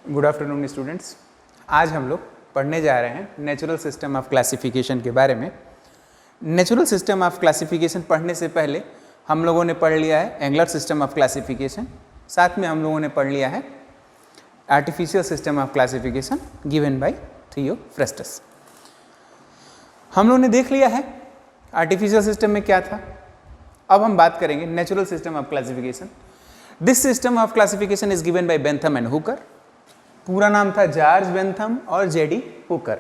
Good afternoon students. आज हम लोग पढ़ने जा रहे हैं नेचुरल सिस्टम ऑफ क्लासिफिकेशन के बारे में। नेचुरल सिस्टम ऑफ क्लासिफिकेशन पढ़ने से पहले हम लोगों ने पढ़ लिया है एंगुलर सिस्टम ऑफ क्लासिफिकेशन, साथ में हम लोगों ने पढ़ लिया है artificial system of classification given by Theophrastus. हम लोगों ने देख लिया है आर्टिफिशियल सिस्टम में क्या था। अब हम बात करेंगे natural system of classification. This system of classification is given by Bentham and Hooker. पूरा नाम था जॉर्ज बेंथम और जेडी हुकर।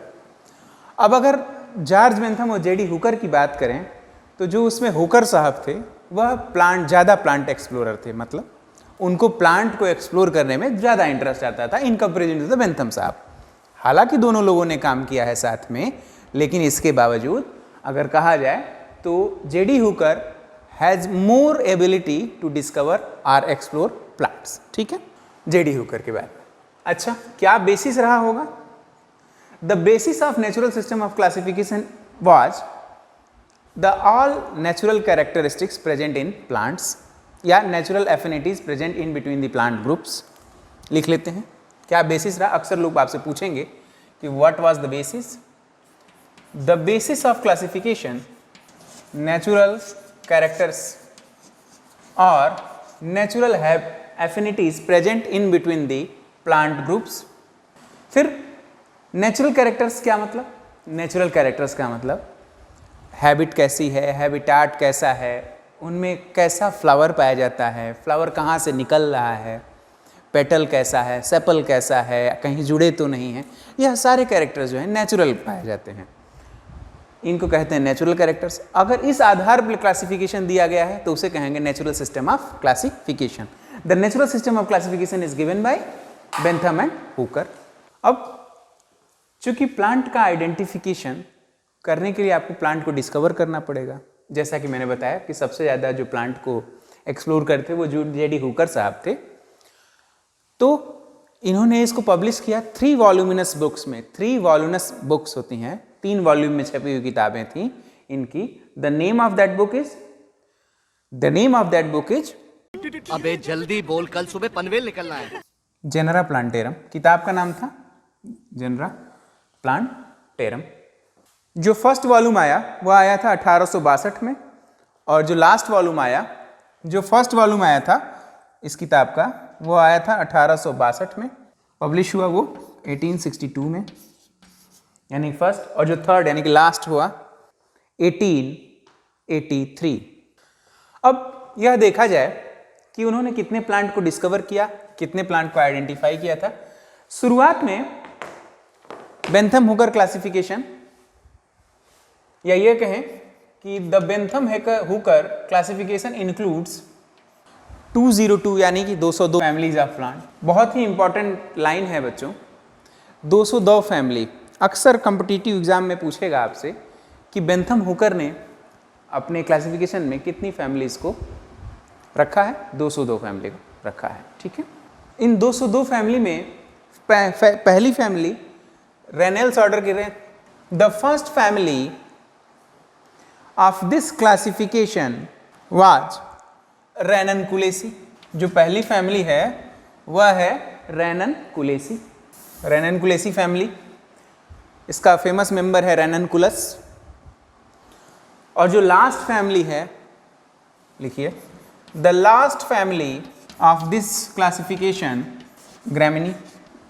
अब अगर जॉर्ज बेंथम और जेडी हुकर की बात करें तो जो उसमें हुकर साहब थे वह ज़्यादा प्लांट एक्सप्लोरर थे, मतलब उनको प्लांट को एक्सप्लोर करने में ज़्यादा इंटरेस्ट आता था in comparison to the Bentham साहब। हालांकि दोनों लोगों ने काम किया है साथ में, लेकिन इसके बावजूद अगर कहा जाए तो J D Hooker has more ability to discover or explore plants. ठीक है, जेडी हुकर के बाद। अच्छा, क्या बेसिस रहा होगा? The basis of natural system of classification was the all natural characteristics present in plants या natural affinities present in between the plant groups. लिख लेते हैं क्या बेसिस रहा। अक्सर लोग आपसे पूछेंगे कि what was the basis. The basis of classification natural characters और natural affinities present in between the plant groups. फिर नेचुरल कैरेक्टर्स क्या मतलब? नेचुरल कैरेक्टर्स का मतलब हैबिट कैसी है, हैबिटाट कैसा है, उनमें कैसा फ्लावर पाया जाता है, फ्लावर कहाँ से निकल रहा है, पेटल कैसा है, सेपल कैसा है, कहीं जुड़े तो नहीं है। यह सारे कैरेक्टर्स जो हैं नेचुरल पाए जाते हैं, इनको कहते हैं नेचुरल कैरेक्टर्स। अगर इस आधार पर क्लासिफिकेशन दिया गया है तो उसे कहेंगे natural system of classification. The natural system of classification is given by Bentham and Hooker. अब चूंकि प्लांट का आइडेंटिफिकेशन करने के लिए आपको प्लांट को डिस्कवर करना पड़ेगा, जैसा कि मैंने बताया कि सबसे ज़्यादा जो प्लांट को एक्सप्लोर करते वो जेडी हुकर साहब थे, तो इन्होंने इसको पब्लिश किया 3 वॉल्यूमिनस बुक्स में। 3 वॉल्यूमिनस बुक्स होती हैं, 3 वॉल्यूम में छपी हुई किताबें थी इनकी। The name of that book is अबे जल्दी बोल, कल सुबह पनवेल निकलना है। Genera plantarum. किताब का नाम था जेनरा प्लांटेरम। जो फर्स्ट वॉल्यूम आया वो आया था 1862 में, और जो लास्ट वॉल्यूम आया, जो फर्स्ट वॉल्यूम आया था इस किताब का, वो आया था 1862 में। पब्लिश हुआ वो 1862 में, यानी फर्स्ट, और जो थर्ड यानी कि लास्ट हुआ 1883। अब यह देखा जाए कि उन्होंने कितने प्लांट को डिस्कवर किया, कितने प्लांट को आइडेंटिफाई किया था। शुरुआत में बेंथम हुकर क्लासिफिकेशन, या ये कहें कि the Bentham Hooker classification includes 202 यानी कि 202 फैमिलीज ऑफ प्लांट। बहुत ही इंपॉर्टेंट लाइन है बच्चों, 202 फैमिली। अक्सर कॉम्पिटिटिव एग्जाम में पूछेगा आपसे कि बेंथम हुकर ने अपने क्लासिफिकेशन में कितनी फैमिलीज को रखा है? 202 फैमिली को रखा है। ठीक है, इन 202 फैमिली में पहली फैमिली रेनेल्स ऑर्डर की रहे। The first family of this classification was Ranunculaceae. जो पहली फैमिली है वह है रेननकुलेसी। रेननकुलेसी फैमिली, इसका फेमस मेंबर है रेननकुलस। और जो लास्ट फैमिली है, लिखिए, the last family of this classification Gramineae,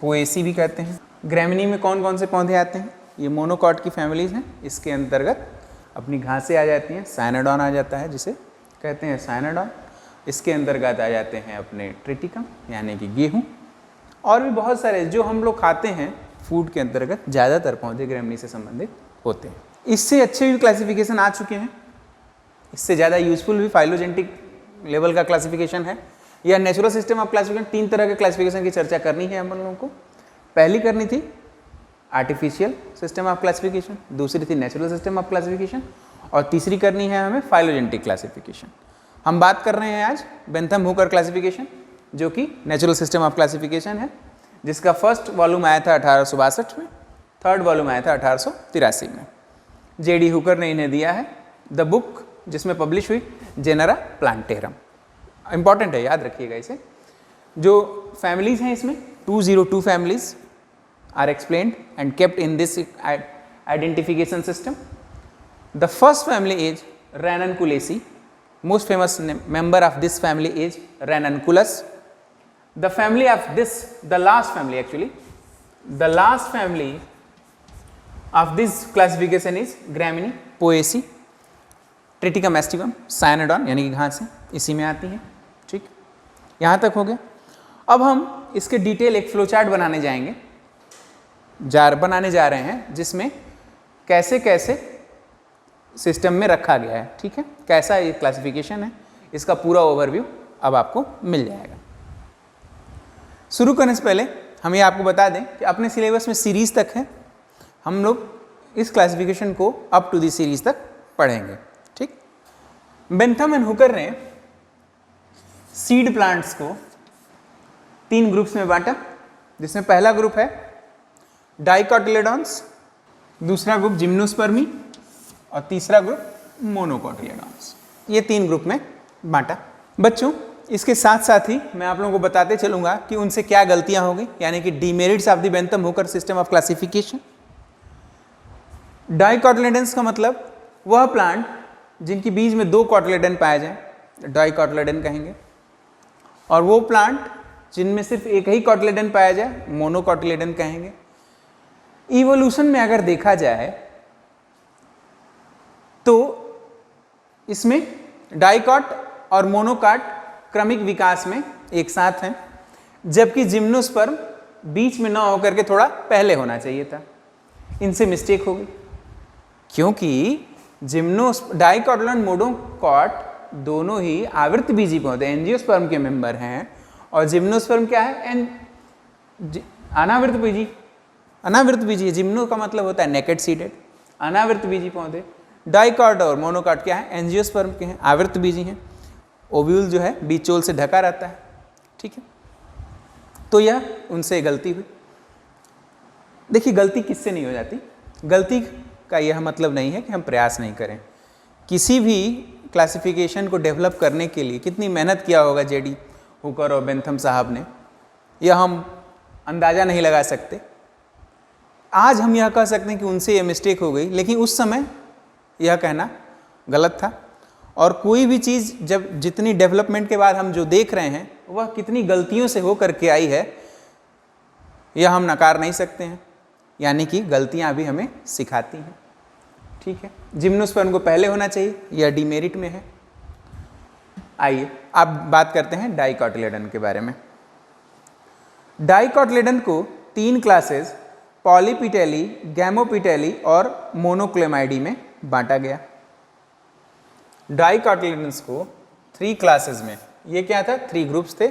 Poaceae भी कहते हैं। ग्रैमिनी में कौन कौन से पौधे आते हैं? ये मोनोकॉट की फैमिलीज हैं। इसके अंतर्गत अपनी घासें आ जाती हैं, साइनाडॉन आ जाता है जिसे कहते हैं साइनाडॉन। इसके अंतर्गत आ जाते हैं अपने ट्रिटिकम यानी कि गेहूँ, और भी बहुत सारे जो हम लोग खाते हैं फूड के अंतर्गत ज़्यादातर पौधे ग्रैमिनी से संबंधित होते हैं। इससे अच्छे भी क्लासिफिकेशन आ चुके हैं, इससे ज़्यादा यूजफुल भी फाइलोजेनेटिक लेवल का क्लासिफिकेशन है। या नेचुरल सिस्टम ऑफ क्लासिफिकेशन, 3 तरह के क्लासिफिकेशन की चर्चा करनी है हम लोगों को। पहली करनी थी आर्टिफिशियल सिस्टम ऑफ क्लासिफिकेशन, दूसरी थी नेचुरल सिस्टम ऑफ क्लासिफिकेशन, और तीसरी करनी है हमें फाइलोजेनेटिक क्लासिफिकेशन। हम बात कर रहे हैं आज बेंथम हुकर क्लासिफिकेशन, जो कि नेचुरल सिस्टम ऑफ क्लासिफिकेशन है, जिसका फर्स्ट वॉल्यूम आया था 1862 में, थर्ड वॉल्यूम आया था 1883 में। जेडी हुकर ने इन्हें दिया है। द बुक जिसमें पब्लिश हुई जेनरा प्लांटेरम। इंपॉर्टेंट है, याद रखिएगा इसे। जो फैमिलीज हैं इसमें 202 families are explained and kept in this identification system. The first family is Ranunculaceae. Most famous member of this family is Ranunculus. The family of this, the last family actually, the last family of this classification is Gramineae, Poaceae, Triticum aestivum, Cyanodon यानी कि घास है, इसी में आती है। ठीक, यहाँ तक हो गया। अब हम इसके डिटेल एक फ्लो चार्ट बनाने जा रहे हैं जिसमें कैसे कैसे सिस्टम में रखा गया है। ठीक है, कैसा ये क्लासिफिकेशन है, इसका पूरा ओवरव्यू अब आपको मिल जाएगा। शुरू करने से पहले हम ये आपको बता दें कि अपने सिलेबस में सीरीज तक है, हम लोग इस क्लासिफिकेशन को अप टू दी सीरीज तक पढ़ेंगे। ठीक, बेंथम एंड हुकर ने सीड प्लांट्स को 3 ग्रुप्स में बांटा, जिसमें पहला ग्रुप है डाइकोटिलेडॉन्स, दूसरा ग्रुप जिम्नोस्पर्मी और तीसरा ग्रुप मोनोकोटिलेडॉन्स। ये 3 ग्रुप में बांटा। बच्चों, इसके साथ साथ ही मैं आप लोगों को बताते चलूंगा कि उनसे क्या गलतियां हो गई, यानी कि demerits of the Bentham Hooker system of classification. Dicotyledons का मतलब वह प्लांट जिनकी बीज में 2 कोटिलेडन पाए जाए, डाइकोटिलेडन कहेंगे, और वो प्लांट जिनमें सिर्फ एक ही कोटिलेडन पाया जाए, मोनोकोटिलेडन कहेंगे। इवोल्यूशन में अगर देखा जाए तो इसमें डाइकॉट और मोनोकॉट क्रमिक विकास में एक साथ हैं, जबकि जिम्नोस्पर्म बीच में ना होकर के थोड़ा पहले होना चाहिए था। इनसे मिस्टेक हो गई, क्योंकि डाइकोटिलेडन मोनोकॉट दोनों ही आवृत बीजी पौधे एंजियोस्पर्म के मेंबर हैं, और जिम्नोस्पर्म क्या है? अनावृत बीजी। अनावृत बीजी, जिम्नो का मतलब होता है नेकेड सीडेड, अनावृत बीजी पौधे। डाइकॉट और मोनोकॉट क्या है? एंजियोस्पर्म के हैं, आवृत बीजी हैं। ओव्यूल जो है बीचोल से ढका रहता है। ठीक है, तो यह उनसे गलती हुई। देखिए, गलती किससे नहीं हो जाती? गलती का यह मतलब नहीं है कि हम प्रयास नहीं करें। किसी भी क्लासिफिकेशन को डेवलप करने के लिए कितनी मेहनत किया होगा जेडी हुकर और बेंथम साहब ने, यह हम अंदाज़ा नहीं लगा सकते। आज हम यह कह सकते हैं कि उनसे यह मिस्टेक हो गई, लेकिन उस समय यह कहना गलत था। और कोई भी चीज़ जब जितनी डेवलपमेंट के बाद हम जो देख रहे हैं वह कितनी गलतियों से हो करके आई है, यह हम नकार नहीं सकते हैं। यानी कि गलतियां भी हमें सिखाती हैं। ठीक है, जिम्नोस्पर्म को पहले होना चाहिए, यह डीमेरिट में है। आइए अब बात करते हैं डाइकोटिलेडन के बारे में। डाइकोटिलेडन को 3 क्लासेस पॉलीपिटेली, गैमोपिटेली और मोनोक्लेमाइडी में बांटा गया। डाइकोटिलेडन्स को 3 क्लासेस में, ये क्या था? 3 ग्रुप्स थे,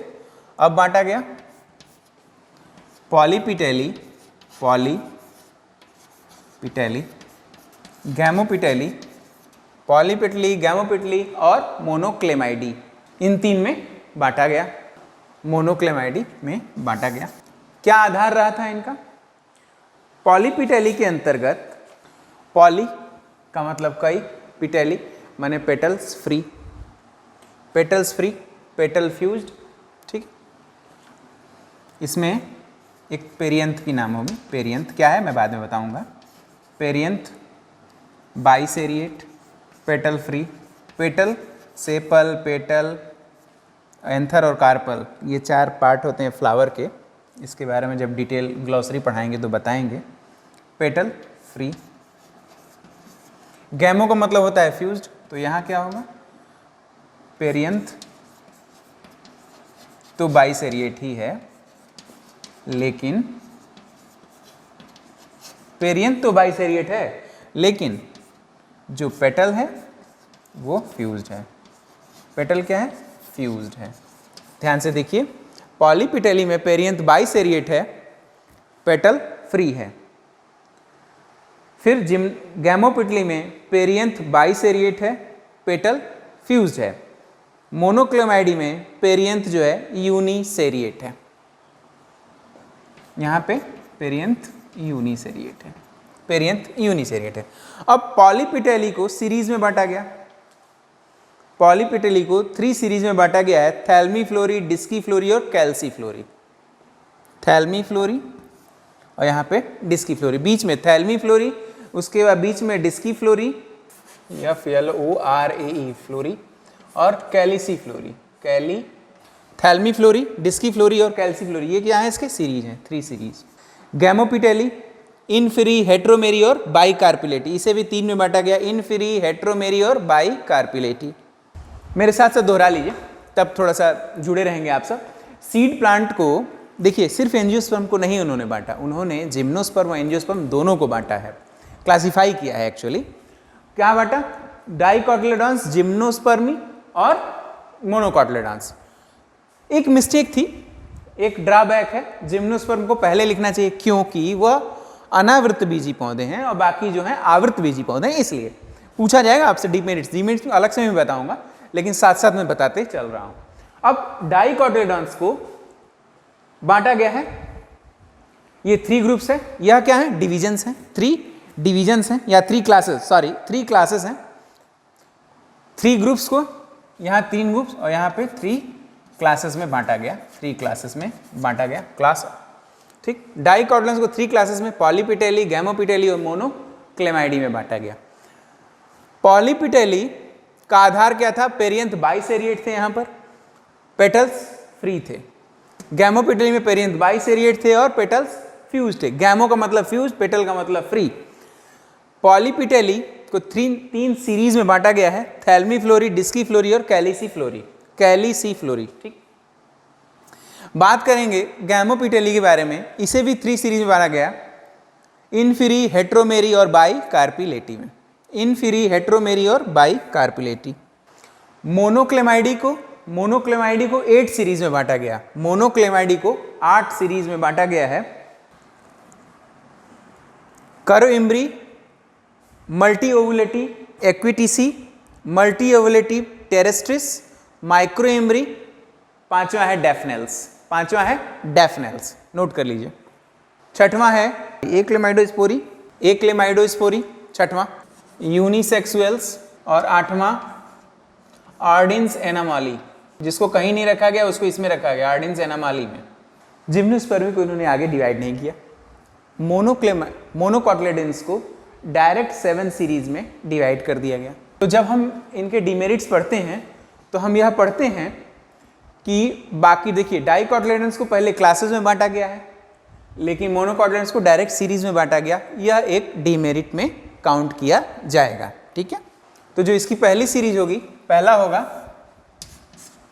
अब बांटा गया। पॉलीपिटेली, गैमोपिटेली, पॉलीपिटेली, गैमोपिटेली और मोनोक्लेमाइडी, इन 3 में बांटा गया। मोनोक्लेमाइडी में बांटा गया। क्या आधार रहा था इनका? पॉलीपिटेली के अंतर्गत, पॉली का मतलब कई, पिटेली माने पेटल्स फ्री, पेटल फ्यूज्ड। ठीक, इसमें एक पेरियंथ की नाम होगी। पेरियंथ क्या है मैं बाद में बताऊंगा। Perianth, biseriate, petal free, petal, sepal, petal, anther और कार्पल, ये 4 पार्ट होते हैं फ्लावर के। इसके बारे में जब डिटेल ग्लॉसरी पढ़ाएंगे तो बताएंगे। Petal free. गैमो का मतलब होता है फ्यूज्ड, तो यहाँ क्या होगा? पेरियंथ तो बाइसेरिएट ही है, लेकिन पेरियंथ तो बाइसेरिएट है, लेकिन जो पेटल है वो फ्यूज्ड है। पेटल क्या है? फ्यूज्ड है। ध्यान से देखिए, पॉलीपिटेली में पेरियंथ बाइसेरिएट है, पेटल फ्री है। फिर गैमोपिटेली में पेरियंथ बाइसेरिएट है, पेटल फ्यूज्ड है। मोनोक्लेमाइडी में पेरियंथ जो है यूनिसेरिएट है। यहाँ पे पेरियंथ यूनिसेरिएट है, पेरियंथ यूनिसेरिएट है। अब पॉलीपिटेली को सीरीज में बांटा गया। पॉलीपिटेली को 3 सीरीज में बांटा गया है, थैल्मी फ्लोरी, डिस्की फ्लोरी और कैल्सी फ्लोरी। थैल्मी फ्लोरी और यहाँ पे डिस्की फ्लोरी, बीच में थैल्मी फ्लोरी, उसके बाद बीच में डिस्की फ्लोरी FLORAE फ्लोरी और कैलिसी फ्लोरी, थैल्मी फ्लोरी, डिस्की फ्लोरी और कैल्सी फ्लोरी। ये क्या है, इसके सीरीज हैं, 3 सीरीज। गैमोपिटेली, इनफ्री, हेट्रोमेरी और बाइकार्पिलेटी, इसे भी 3 में बांटा गया, इनफ्री, हेट्रोमेरी और बाइकार्पिलेटी। मेरे साथ साथ दोहरा लीजिए, तब थोड़ा सा जुड़े रहेंगे आप सब। सीड प्लांट को देखिए, सिर्फ एंजियोस्पर्म को नहीं उन्होंने बांटा, उन्होंने जिम्नोस्पर्म और एंजियोस्पर्म दोनों को बांटा है, क्लासिफाई किया है एक्चुअली। क्या बांटा, डाइकोटिलेडॉन्स, जिम्नोस्पर्मी और मोनोकोटिलेडॉन्स। एक मिस्टेक थी, एक ड्रॉबैक है, जिम्नोस्पर्म को पहले लिखना चाहिए क्योंकि वह अनावृत बीजी पौधे हैं और बाकी जो हैं आवृत बीजी पौधे हैं, इसलिए पूछा जाएगा आपसे डीमेरिट्स, डीमेरिट्स अलग से मैं बताऊंगा, लेकिन साथ साथ मैं बताते चल रहा हूं। अब डाइकोटिलेडॉन्स को बांटा गया है, ये 3 ग्रुप्स है, यह क्या है, डिविजन्स हैं, 3 डिविजन्स हैं या 3 क्लासेस, सॉरी 3 क्लासेस हैं। 3 ग्रुप्स को यहाँ 3 ग्रुप्स और यहाँ पे 3 क्लासेस में बांटा गया, 3 क्लासेस में बांटा गया क्लास, ठीक। डाइकोटिलेडॉन्स को 3 क्लासेस में पॉलीपिटेली, गैमोपिटेली और मोनोक्लेमाइडी में बांटा गया। पॉलीपिटेली का आधार क्या था, पेरियंथ बाइसेरिएट थे, यहाँ पर पेटल्स फ्री थे। गैमोपिटेली में पेरियंथ बाइसेरिएट थे और पेटल्स फ्यूज थे। गैमो का मतलब फ्यूज, पेटल का मतलब फ्री। पॉलीपिटेली को 3 सीरीज में बांटा गया है, थैल्मी फ्लोरी, डिस्की फ्लोरी और कैलिसी फ्लोरी, ठीक। बात करेंगे गैमोपिटेली के बारे में, इसे भी 3 सीरीज में बांटा गया, इनफ्री, हेट्रोमेरी और बाइकार्पिलेटी में, इनफ्री, हेट्रोमेरी और बाइकार्पिलेटी। मोनोक्लेमाइडी को 8 सीरीज में बांटा गया, मोनोक्लेमाइडी को 8 सीरीज में बांटा गया है। करोइम्ब्री, मल्टी ओवुलेटी, एक्विटिसी, मल्टी ओवुलेटी, टेरेस्ट्रिस, माइक्रोइम्ब्री, पांचवा है डेफनेल्स, नोट कर लीजिए। छठवां है एक्लेमाइडोस्पोरी, छठवां यूनिसेक्सुअल्स और 8वां आर्डिन्स एनामाली, जिसको कहीं नहीं रखा गया उसको इसमें रखा गया, आर्डिन्स एनामाली में। जिम्नोस्पर्मी को इन्होंने आगे डिवाइड नहीं किया। मोनोकोटिलेडन्स को डायरेक्ट 7 सीरीज में डिवाइड कर दिया गया। तो जब हम इनके डिमेरिट्स पढ़ते हैं तो हम यह पढ़ते हैं कि बाकी देखिए, डाइकोटिलेडन्स को पहले क्लासेस में बांटा गया है, लेकिन मोनोकोटिलेडन्स को डायरेक्ट सीरीज में बांटा गया, यह एक डिमेरिट में काउंट किया जाएगा, ठीक है। तो जो इसकी पहली सीरीज होगी, पहला होगा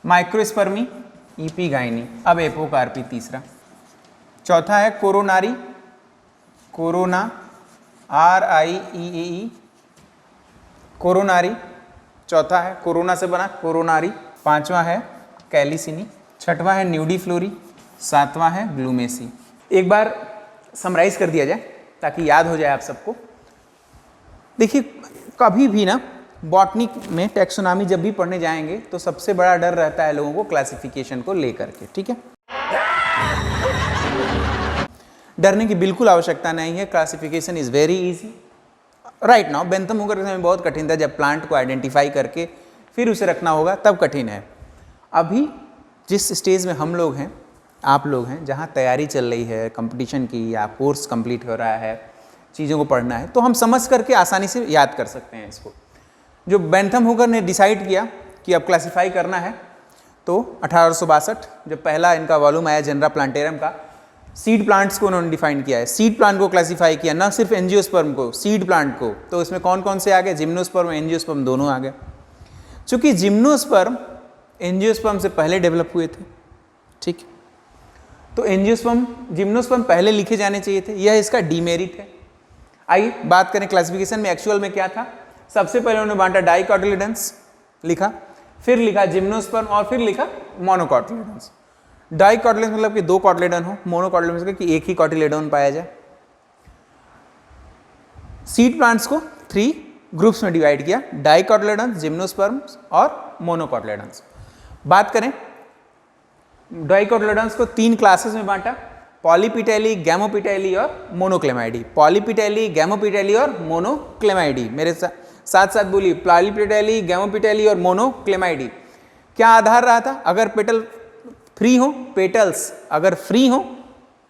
माइक्रोस्पर्मी, ईपीगाइनी, अब एपोकार्पी तीसरा। चौथा है कोरोना RIEAE, कोरोनारी, चौथा है कोरोना से बना कोरोनारी। 5वां है कैलिसिनी, 6वां है न्यूडीफ्लोरी, 7वां है ग्लूमेसी। एक बार समराइज कर दिया जाए ताकि याद हो जाए आप सबको। देखिए, कभी भी ना बॉटनी में टैक्सोनॉमी जब भी पढ़ने जाएंगे तो सबसे बड़ा डर रहता है लोगों को क्लासिफिकेशन को लेकर के, ठीक है। डरने की बिल्कुल आवश्यकता नहीं है, classification is very easy right now. Bentham Hooker के समय बहुत कठिन था, जब प्लांट को आइडेंटिफाई करके फिर उसे रखना होगा तब कठिन है। अभी जिस स्टेज में हम लोग हैं, आप लोग हैं, जहाँ तैयारी चल रही है कंपटीशन की या कोर्स कंप्लीट हो रहा है, चीज़ों को पढ़ना है, तो हम समझ करके आसानी से याद कर सकते हैं इसको। जो बेंथम हुकर ने डिसाइड किया कि अब क्लासिफाई करना है, तो 1862 जब पहला इनका वॉल्यूम आया जनरा प्लांटेरम का, सीड प्लांट्स को उन्होंने डिफाइन किया है। सीड प्लांट को क्लासिफाई किया, ना सिर्फ एंजियोस्पर्म को, सीड प्लांट को। तो इसमें कौन कौन से आ गए, जिम्नोस्पर्म एंजियोस्पर्म दोनों आ गए। चूंकि जिम्नोस्पर्म एंजियोस्पर्म से पहले डेवलप हुए थे, ठीक, तो एंजियोस्पर्म जिम्नोस्पर्म पहले लिखे जाने चाहिए थे, यह इसका डीमेरिट है। आइए बात करें क्लासिफिकेशन में एक्चुअल में क्या था। सबसे पहले उन्होंने बांटा डाइकोटिलेडन्स लिखा, फिर लिखा जिम्नोस्पर्म और फिर लिखा मोनोकोटिलेडन्स। डाइकोटिलेडन्स मतलब कि 2 कोटिलेडन हो, मोनोकोटिलेडन्स मतलब कि एक ही कोटिलेडन पाया जाए। सीड प्लांट्स को 3 ग्रुप्स में डिवाइड किया, डाइकोटिलेडन्स, जिम्नोस्पर्म्स और मोनोकोटिलेडन्स। बात करें डाइकोटिलेडन्स को 3 क्लासेस में बांटा, पॉलीपिटेली, गैमोपिटेली और मोनोक्लेमाइडी। पॉलीपिटेली, गैमोपिटेली और मोनोक्लेमाइडी, मेरे साथ साथ बोलिए, पॉलीपिटेली, गैमोपिटेली और मोनोक्लेमाइडी। क्या आधार रहा था, अगर पेटल फ्री हो, पेटल्स अगर फ्री हो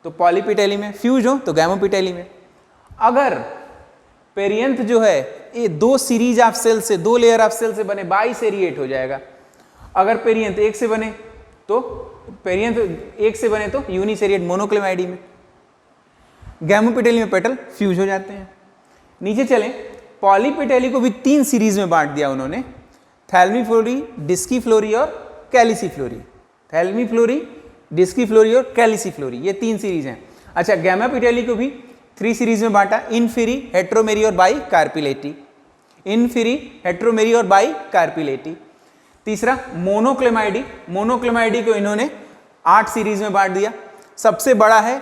तो पॉलीपेटेली में, फ्यूज हो तो गैमोपेटेली में। अगर पेरियंथ जो है ये दो सीरीज ऑफ सेल से, दो लेयर ऑफ सेल से बने, बाइसेरिएट हो जाएगा। अगर पेरियंथ एक से बने तो यूनिसेरिएट मोनोक्लेमाइडी में। गैमोपेटेली में पेटल फ्यूज हो जाते हैं। नीचे चलें, पॉलीपेटेली को भी 3 सीरीज में बांट दिया उन्होंने, थैल्मीफ्लोरी, डिस्कीफ्लोरी और कैलिसीफ्लोरी। थैल्मीफ्लोरी, डिस्कीफ्लोरी और कैलिसीफ्लोरी, ये 3 सीरीज हैं। अच्छा, गैमापेटेली को भी 3 सीरीज में बांटा, इनफेरी, हेट्रोमेरी और बाई कार्पिलेटी। इनफेरी, हेट्रोमेरी और बाई कार्पिलेटी। तीसरा मोनोक्लेमाइडी, मोनोक्लेमाइडी को इन्होंने 8 सीरीज में बांट दिया। सबसे बड़ा है,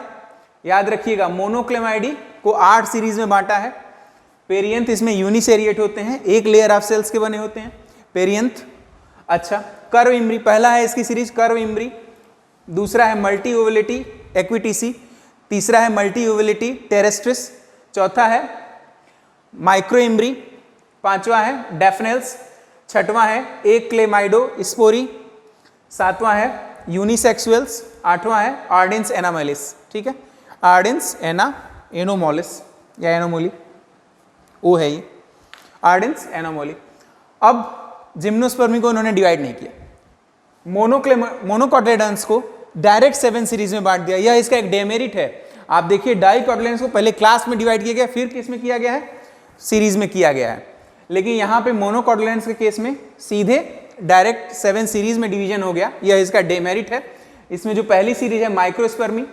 याद रखिएगा, मोनोक्लेमाइडी को 8 सीरीज में बांटा है। पेरियंथ इसमें यूनिसेरिएट होते हैं, एक लेयर ऑफ सेल्स के बने होते हैं पेरियंथ। अच्छा, कर्व इम्ब्री पहला है इसकी सीरीज, कर्व इम्ब्री। दूसरा है मल्टी ओवेलिटी एक्विटीसी। तीसरा है मल्टी ओवेलिटी टेरेस्ट्रिस। चौथा है माइक्रो इम्ब्री। पांचवा है डेफनेल्स। छठवां है एक क्लेमाइडो स्पोरी। सातवां है यूनिसेक्सुअल्स। आठवां है आर्डिन्स एनामोलिस। ठीक है, आर्डिन्स एनोमोलिस या एनोमोली, वो है ये आर्डिन्स एनोमोली। अब जिम्नोस्पर्मी को उन्होंने डिवाइड नहीं किया, मोनोकॉटिलेडन्स को डायरेक्ट 7 सीरीज में बांट दिया। यह इसका एक डेमेरिट है। आप देखिए, डाइकॉटिलेडन्स को पहले क्लास में डिवाइड किया गया, फिर किस में किया गया है, सीरीज में किया गया है। लेकिन यहाँ पे मोनोकॉटिलेडन्स के केस में सीधे डायरेक्ट 7 सीरीज में डिवीजन हो गया, यह इसका डेमेरिट है। इसमें जो पहली सीरीज है माइक्रोस्पर्मी,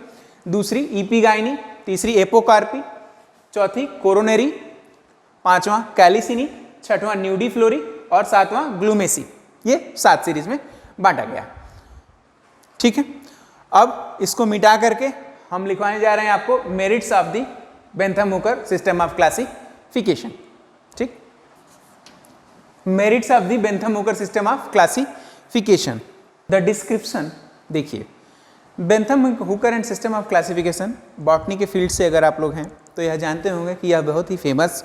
दूसरी इपीगाइनी, तीसरी एपोकार्पी, चौथी कोरोनेरी, पांचवां कैलिसिनी, छठवां न्यूडीफ्लोरी और सातवां ग्लूमेसी। ये 7 सीरीज में बांटा गया। ठीक है, अब इसको मिटा करके हम लिखवाने जा रहे हैं आपको merits of the Bentham Hooker system of classification. ठीक, merits of the Bentham Hooker system of classification. The description देखिए, Bentham Hooker and system of classification, botany के फील्ड से अगर आप लोग हैं तो यह जानते होंगे कि यह बहुत ही फेमस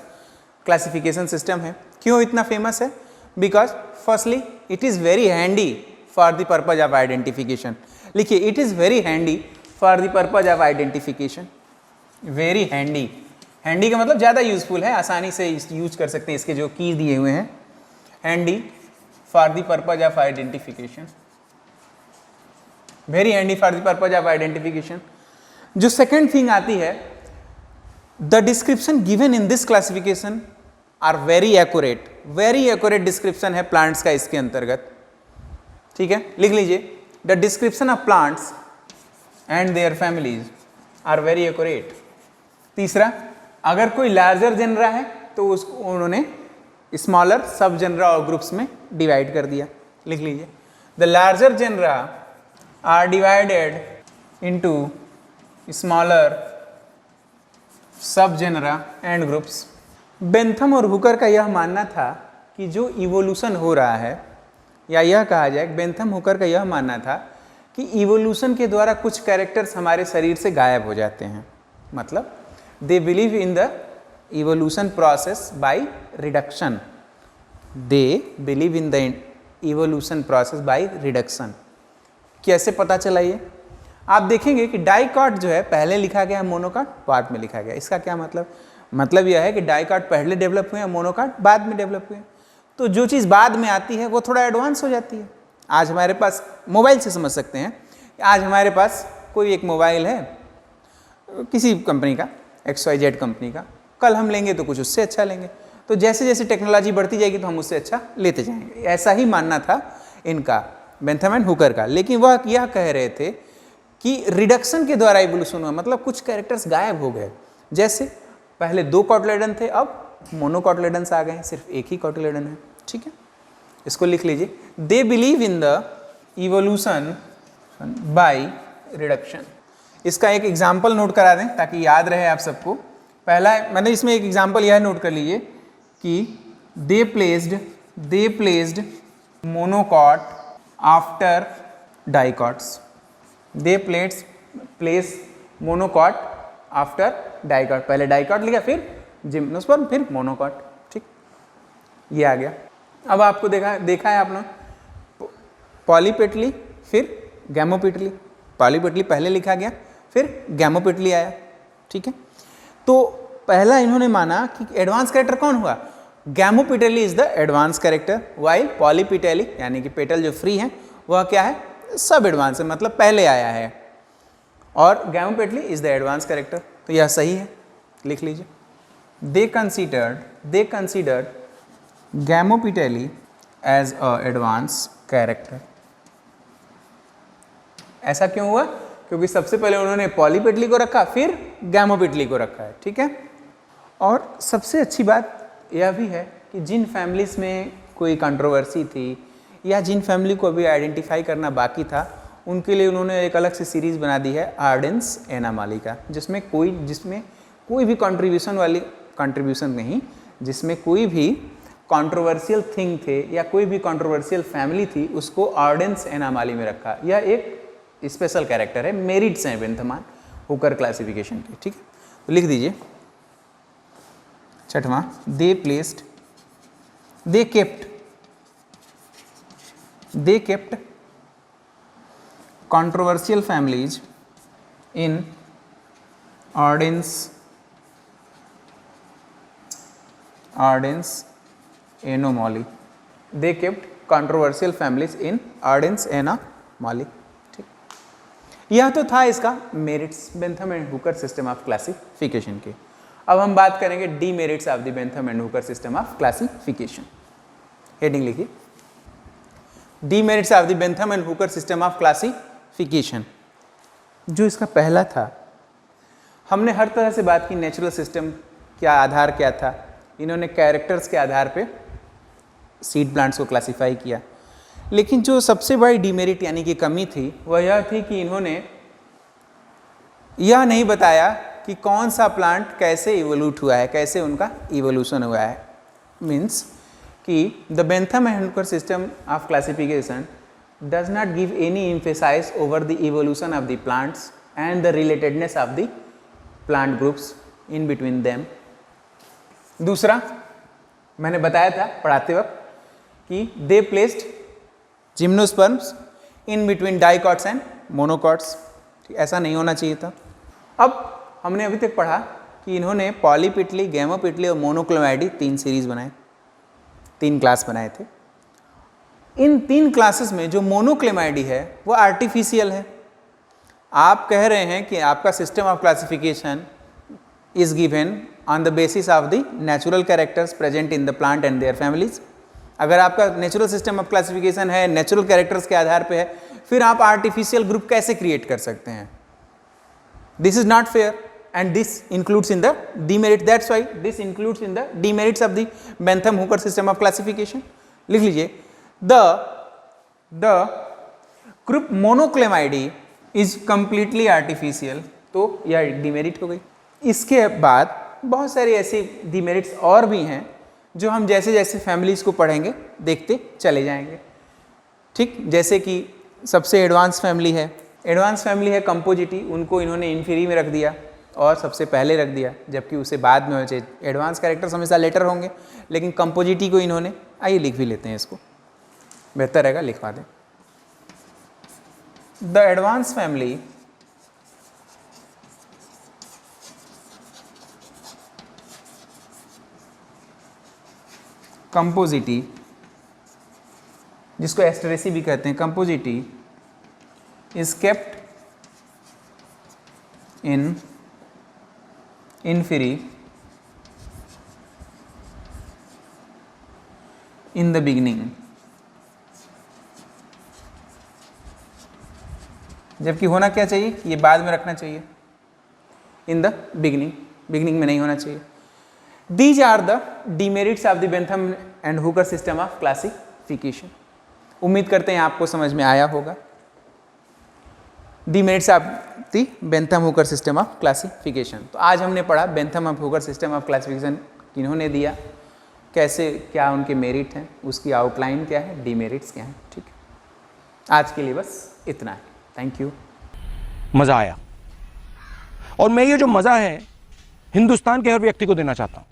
क्लासिफिकेशन सिस्टम है। क्यों इतना फेमस है? Because firstly it is very handy for the purpose of identification. लिखिए, it is very handy for the purpose of identification. Very handy, handy का मतलब ज़्यादा यूजफुल है, आसानी से यूज कर सकते हैं, इसके जो की दिए हुए हैं। Handy for the purpose of identification, very handy for the purpose of identification. जो सेकेंड थिंग आती है, the description given in this classification are very accurate. Very accurate description है प्लांट्स का इसके अंतर्गत। ठीक है, लिख लीजिए, the description of plants and their families are very accurate. तीसरा, अगर कोई लार्जर जनरा है तो उसको उन्होंने स्मॉलर सब जनरा और ग्रुप्स में डिवाइड कर दिया। लिख लीजिए, the larger genera are divided into smaller sub genera and groups. Bentham और हुकर का यह मानना था कि जो इवोल्यूशन हो रहा है, या यह कहा जाए, बेंथम हुकर का यह मानना था कि इवोल्यूशन के द्वारा कुछ कैरेक्टर्स हमारे शरीर से गायब हो जाते हैं। मतलब they believe in the evolution process by reduction. They believe in the evolution process by reduction. कैसे पता चला ये? आप देखेंगे कि डाइकॉट जो है पहले लिखा गया है, मोनोकॉट बाद में लिखा गया। इसका क्या मतलब? मतलब यह है कि डाइकॉट पहले डेवलप हुए हैं, मोनोकॉट बाद में डेवलप हुए हैं। तो जो चीज़ बाद में आती है वो थोड़ा एडवांस हो जाती है। आज हमारे पास मोबाइल से समझ सकते हैं, आज हमारे पास कोई एक मोबाइल है किसी कंपनी का, XYZ कंपनी का, कल हम लेंगे तो कुछ उससे अच्छा लेंगे। तो जैसे जैसे टेक्नोलॉजी बढ़ती जाएगी तो हम उससे अच्छा लेते जाएंगे। ऐसा ही मानना था इनका, बेंथम एंड हुकर का। लेकिन वह यह कह रहे थे कि रिडक्शन के द्वारा इवोल्यूशन हुआ, मतलब कुछ कैरेक्टर्स गायब हो गए। जैसे पहले 2 कॉटिलेडन थे, अब मोनोकॉटिलेडन्स आ गए हैं, सिर्फ एक ही कॉटिलेडन है। ठीक है, इसको लिख लीजिए, they believe in the evolution by reduction. इसका एक एग्जाम्पल नोट करा दें ताकि याद रहे आप सबको। पहला मैंने इसमें एक एग्जाम्पल यह नोट कर लीजिए कि they placed monocot after dicots. They place monocot after dicot. पहले डाइकॉट लिखा, फिर जिम्नोस्पर्म, फिर मोनोकॉट। ठीक, ये आ गया। अब आपको देखा है आपने पॉलीपेटली फिर गैमोपेटली। पॉलीपेटली पहले लिखा गया, फिर गैमोपिटली आया, ठीक है। तो पहला इन्होंने माना कि एडवांस कैरेक्टर कौन हुआ, gamopetaly is the advance character, while polypetaly यानी कि पेटल जो फ्री है वह क्या है, सब एडवांस है, मतलब पहले आया है, और gamopetaly is the advance character. तो यह सही है, लिख लीजिए। They considered gamopetaly as a advance character. ऐसा क्यों हुआ, क्योंकि सबसे पहले उन्होंने पॉलीपिटली को रखा, फिर गैमोपिटली को रखा है, ठीक है। और सबसे अच्छी बात यह भी है कि जिन फैमिलीज़ में कोई कंट्रोवर्सी थी या जिन फैमिली को अभी आइडेंटिफाई करना बाकी था, उनके लिए उन्होंने एक अलग से सीरीज़ बना दी है आर्डेंस एनामाली का, जिसमें कोई भी जिसमें कोई भी कंट्रोवर्शियल थिंग थे या कोई भी कंट्रोवर्शियल फैमिली थी, उसको आर्डेंस एनामाली में रखा। यह एक स्पेशल कैरेक्टर है, मेरिट्स हैं बेंथमान हुकर क्लासिफिकेशन के, ठीक है। तो लिख दीजिए छठवां, they kept controversial families in Arden's anomaly. They kept controversial families in Arden's anomaly. ठीक, यह तो था इसका merits Bentham and Hooker system of classification के। अब हम बात करेंगे demerits of the Bentham and Hooker system of classification. Heading लिखिए, demerits of the Bentham and Hooker system of classification. जो इसका पहला था, हमने हर तरह से बात की नेचुरल सिस्टम क्या आधार क्या था, इन्होंने कैरेक्टर्स के आधार पे सीड प्लांट्स को क्लासिफाई किया। लेकिन जो सबसे बड़ी डीमेरिट यानी कि कमी थी वह यह थी कि इन्होंने यह नहीं बताया कि कौन सा प्लांट कैसे इवोल्यूट हुआ है, कैसे उनका इवोल्यूशन हुआ है। मीन्स कि the Bentham and Hooker system of classification does not give any emphasise over the evolution of the plants and the relatedness of the plant groups in between them. दूसरा, मैंने बताया था पढ़ाते वक्त कि they placed gymnosperms in between dicots and monocots. ऐसा नहीं होना चाहिए था। अब हमने अभी तक पढ़ा कि इन्होंने पॉलीपिटली, गैमोपिटली और मोनोक्लोमाइडी 3 सीरीज बनाए, 3 क्लास बनाए थे। इन 3 क्लासेस में जो मोनोक्लोमाइडी है वो आर्टिफिशियल है। आप कह रहे हैं कि आपका system of classification is given on the basis of the natural characters present in the plant and their families. अगर आपका नेचुरल सिस्टम ऑफ क्लासिफिकेशन है, नेचुरल कैरेक्टर्स के आधार पे है, फिर आप आर्टिफिशियल ग्रुप कैसे क्रिएट कर सकते हैं? This is not fair and this includes in the demerit. That's why this includes in the demerits of the Bentham Hooker system of classification. लिख लीजिए, the group monoclamidae is completely artificial. तो यह demerit हो गई। इसके बाद बहुत सारे ऐसे demerits और भी हैं जो हम जैसे जैसे फैमिलीज को पढ़ेंगे देखते चले जाएंगे, ठीक। जैसे कि सबसे एडवांस फैमिली है कंपोजिटी, उनको इन्होंने इन्फीरी में रख दिया और सबसे पहले रख दिया, जबकि उसे बाद में होना चाहिए। एडवांस कैरेक्टर्स हमेशा लेटर होंगे, लेकिन कंपोजिटी को इन्होंने, आइए लिख भी लेते हैं इसको, बेहतर रहेगा लिखवा दें। द एडवांस फैमिली कंपोजिटी, जिसको एस्टरेसी भी कहते हैं, Compositae is kept in inferi in the beginning, जबकि होना क्या चाहिए, ये बाद में रखना चाहिए, इन द बिगिनिंग में नहीं होना चाहिए। These are the demerits of the Bentham and Hooker system of classification. उम्मीद करते हैं आपको समझ में आया होगा। Demerits of the Bentham Hooker system of classification. तो आज हमने पढ़ा Bentham of Hooker system of classification इन्होंने दिया, कैसे क्या उनके मेरिट हैं, उसकी आउटलाइन क्या है, डीमेरिट्स क्या हैं, ठीक है। आज के लिए बस इतना है। Thank you. मज़ा आया, और मैं ये जो मज़ा है हिंदुस्तान के हर व्यक्ति को देना चाहता हूँ।